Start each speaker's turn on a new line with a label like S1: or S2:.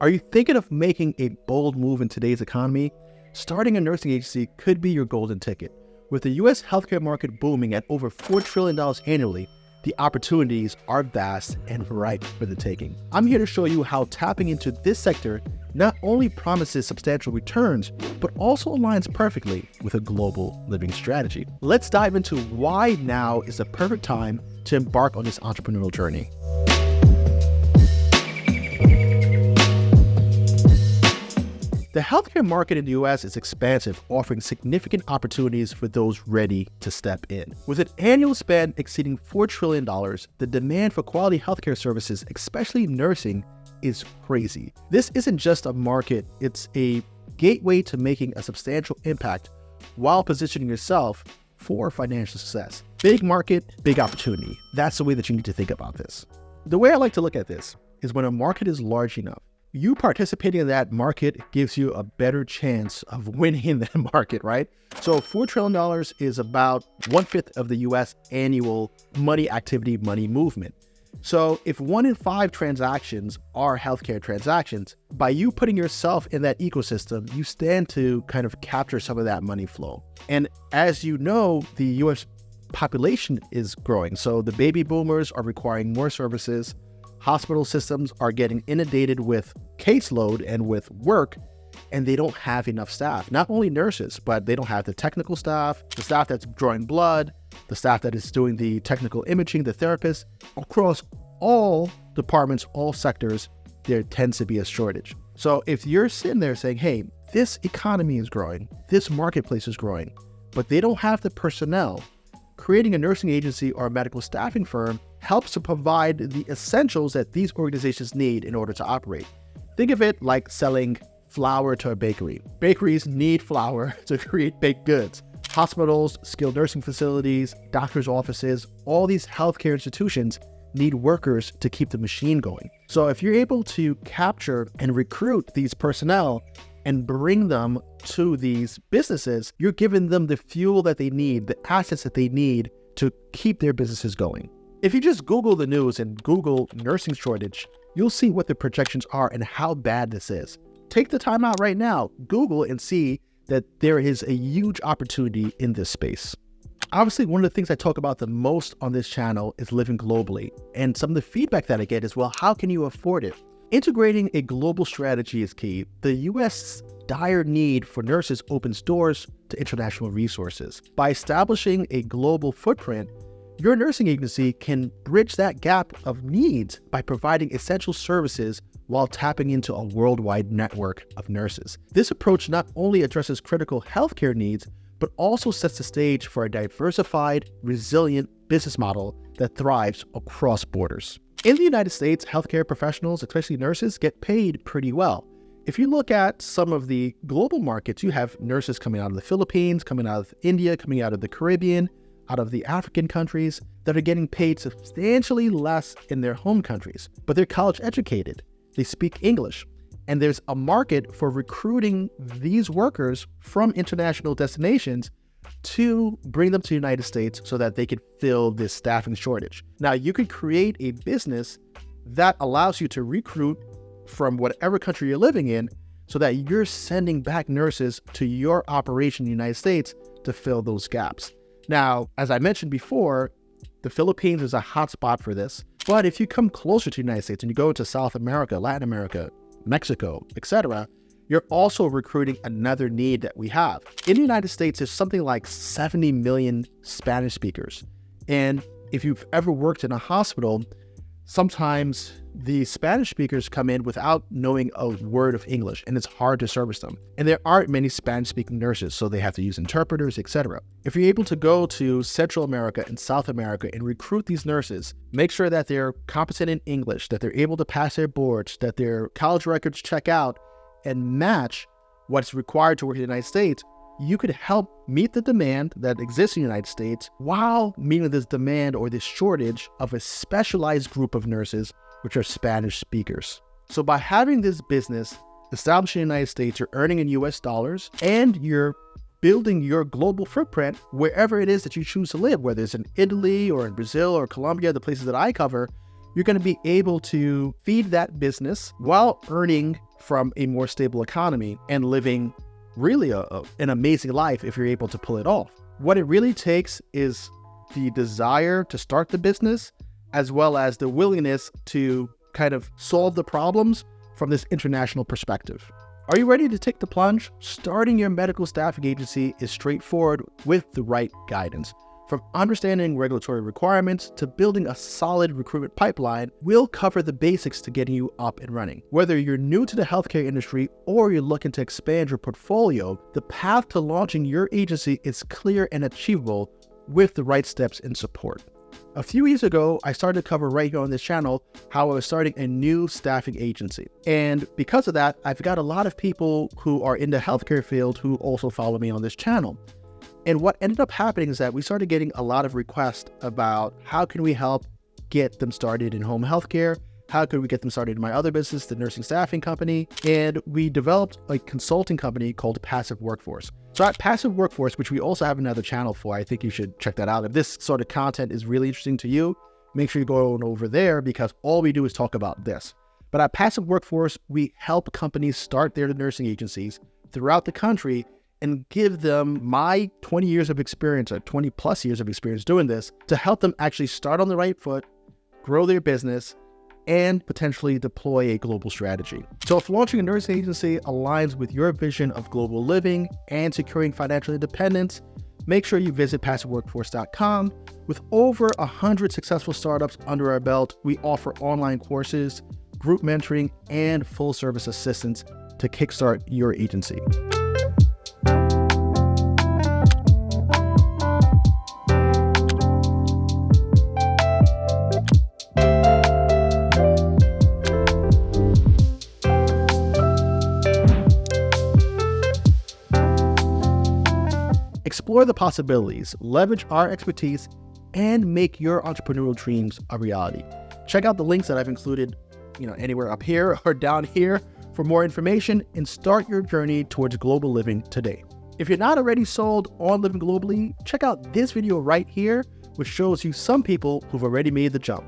S1: Are you thinking of making a bold move in today's economy? Starting a nursing agency could be your golden ticket. With the U.S. healthcare market booming at over $4 trillion annually, the opportunities are vast and ripe for the taking. I'm here to show you how tapping into this sector not only promises substantial returns, but also aligns perfectly with a global living strategy. Let's dive into why now is the perfect time to embark on this entrepreneurial journey. The healthcare market in the US is expansive, offering significant opportunities for those ready to step in. With an annual spend exceeding $4 trillion, the demand for quality healthcare services, especially nursing, is crazy. This isn't just a market, it's a gateway to making a substantial impact while positioning yourself for financial success. Big market, big opportunity. That's the way that you need to think about this. The way I like to look at this is when a market is large enough, you participating in that market gives you a better chance of winning in that market, right? So $4 trillion is about 1/5 of the US annual money activity, money movement. So if 1 in 5 transactions are healthcare transactions, by you putting yourself in that ecosystem, you stand to kind of capture some of that money flow. And as you know, the US population is growing. So the baby boomers are requiring more services. Hospital systems are getting inundated with caseload and with work, and they don't have enough staff. Not only nurses, but they don't have the technical staff, the staff that's drawing blood, the staff that is doing the technical imaging, the therapists. Across all departments, all sectors, there tends to be a shortage. So if you're sitting there saying, hey, this economy is growing, this marketplace is growing, but they don't have the personnel, creating a nursing agency or a medical staffing firm helps to provide the essentials that these organizations need in order to operate. Think of it like selling flour to a bakery. Bakeries need flour to create baked goods. Hospitals, skilled nursing facilities, doctors' offices, all these healthcare institutions need workers to keep the machine going. So if you're able to capture and recruit these personnel and bring them to these businesses, you're giving them the fuel that they need, the assets that they need to keep their businesses going. If you just Google the news and Google nursing shortage, you'll see what the projections are and how bad this is. Take the time out right now, Google and see that there is a huge opportunity in this space. Obviously, one of the things I talk about the most on this channel is living globally. And some of the feedback that I get is, well, how can you afford it? Integrating a global strategy is key. The US dire need for nurses opens doors to international resources. By establishing a global footprint, your nursing agency can bridge that gap of needs by providing essential services while tapping into a worldwide network of nurses. This approach not only addresses critical healthcare needs, but also sets the stage for a diversified, resilient business model that thrives across borders. In the United States, healthcare professionals, especially nurses, get paid pretty well. If you look at some of the global markets, you have nurses coming out of the Philippines, coming out of India, coming out of the Caribbean, out of the African countries that are getting paid substantially less in their home countries, but they're college educated, they speak English, and there's a market for recruiting these workers from international destinations to bring them to the United States so that they could fill this staffing shortage. Now, you could create a business that allows you to recruit from whatever country you're living in so that you're sending back nurses to your operation in the United States to fill those gaps. Now, as I mentioned before, the Philippines is a hot spot for this, but if you come closer to the United States and you go to South America, Latin America, Mexico, etc., you're also recruiting another need that we have. In the United States, there's something like 70 million Spanish speakers. And if you've ever worked in a hospital, sometimes the Spanish speakers come in without knowing a word of English, and it's hard to service them. And there aren't many Spanish-speaking nurses, so they have to use interpreters, etc. If you're able to go to Central America and South America and recruit these nurses, make sure that they're competent in English, that they're able to pass their boards, that their college records check out and match what's required to work in the United States, you could help meet the demand that exists in the United States while meeting this demand or this shortage of a specialized group of nurses, which are Spanish speakers. So by having this business established in the United States, you're earning in US dollars and you're building your global footprint wherever it is that you choose to live, whether it's in Italy or in Brazil or Colombia, the places that I cover. You're going to be able to feed that business while earning from a more stable economy and living really an amazing life if you're able to pull it off. What it really takes is the desire to start the business, as well as the willingness to kind of solve the problems from this international perspective. Are you ready to take the plunge? Starting your medical staffing agency is straightforward with the right guidance. From understanding regulatory requirements to building a solid recruitment pipeline, we'll cover the basics to getting you up and running. Whether you're new to the healthcare industry or you're looking to expand your portfolio, the path to launching your agency is clear and achievable with the right steps and support. A few years ago, I started to cover right here on this channel how I was starting a new staffing agency. And because of that, I've got a lot of people who are in the healthcare field who also follow me on this channel. And what ended up happening is that we started getting a lot of requests about how can we help get them started in home healthcare? How could we get them started in my other business, the nursing staffing company? And we developed a consulting company called Passive Workforce. So at Passive Workforce, which we also have another channel for, I think you should check that out. If this sort of content is really interesting to you, make sure you go on over there because all we do is talk about this. But at Passive Workforce, we help companies start their nursing agencies throughout the country and give them my 20 years of experience, or 20 plus years of experience doing this, to help them actually start on the right foot, grow their business, and potentially deploy a global strategy. So if launching a nursing agency aligns with your vision of global living and securing financial independence, make sure you visit passiveworkforce.com. With over 100 successful startups under our belt, we offer online courses, group mentoring, and full service assistance to kickstart your agency. Explore the possibilities, leverage our expertise, and make your entrepreneurial dreams a reality. Check out the links that I've included, anywhere up here or down here for more information and start your journey towards global living today. If you're not already sold on living globally, check out this video right here, which shows you some people who've already made the jump.